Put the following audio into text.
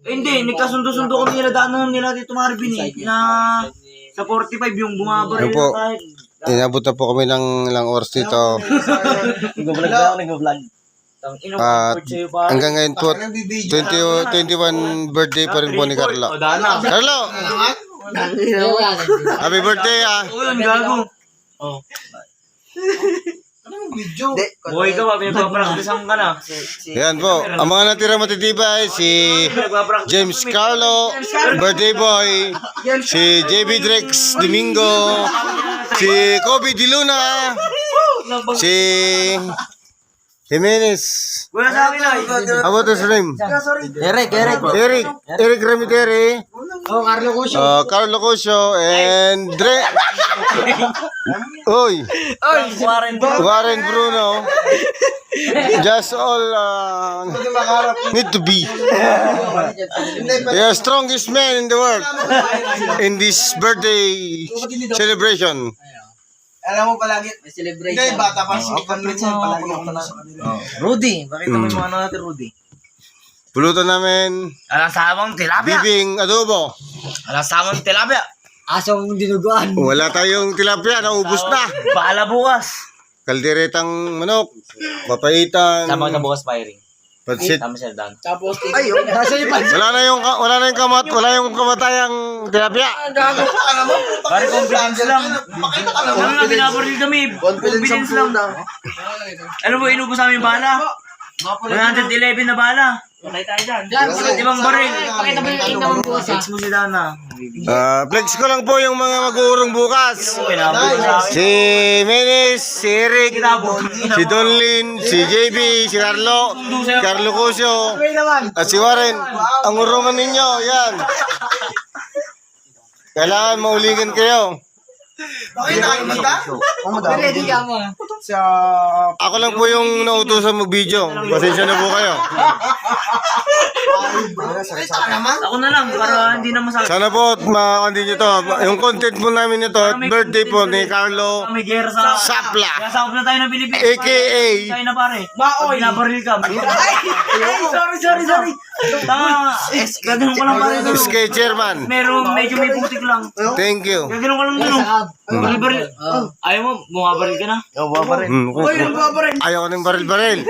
Hindi, nagkasundo-sundo kami nila daanan nila dito Marvin na sa 45 yung bumabaril Ano po? kahit. Inabot na po kami ng ilang oras dito. Nag-vlog na ako, nag-vlog. At hanggang ngayon po, 21 birthday pa rin po ni Carlo. Carlo! Happy birthday ah! Oo, yun, gago. Oh. Buhay ka ba? Pinagpapraktisan ka na. Yan po, ang mga natira matitibay, si James Carlo, birthday boy, si JB Drex Domingo, si Kobe Di Luna, si Jimenez. Wala sa akin ay. How about his name? Eric. Eric Remitere, Oh, Carlo Cusio. Carlo Cusio, and Oy, Warren Bruno. Just all need to be. The strongest man in the world in this birthday celebration. Alam mo palagi, May celebration. hindi, bata pa si Congressman, palagi ako na sa kanila. Rudy, bakit naman yung ano natin Rudy? Pulutan namin, Alang samang tilapia. bibing adobo. Alang samang tilapia. Asong dinuguan. Wala tayong tilapia, naubos na. Paala bukas. Kalderetang manok, papaitan, Sama na bukas firing. pansit. Tama siya dan. Tapos, Ayun, nasa yung pansin. Wala na yung kamatayang tilapia. Pare confidence lang. makita ka Ano naman. na binabaril kami. Confidence lang. Ano ba inubos namin yung bala? 111 na bala. Patay tayo dyan. Ibang baril. Pakita mo yung inamang bukas ha. Text mo si Dana. Flex ko lang po yung mga mag-uurong bukas. Pinabot sa akin. Si Menes, si Eric, si Donlin, si JB, si Carlo Cusio, at si Warren. Ang urungan ninyo, yan. Kailangan mauligan kayo. Bakit nakakimata? Ready ka mo. Ako lang po yung nautusan mag-video. Pasensya na po kayo. Nakita ka naman. Ako na lang para hindi na masakit. Sana po makakontinue to. Yung content po namin ito, birthday po ni Carlo Kami gera sa... Sapla, Nasakop na tayo ng Pilipinas. aka Tayo na pare. Maoy. Binabaril ka. Sorry. Tama. Gagano'n ko lang pare. SK Chairman. Medyo may putik lang. Thank you. Gagano'n ko lang gano'n. Baril. Ayaw mo, bumabaril ka na. Ayaw ko ng baril-baril.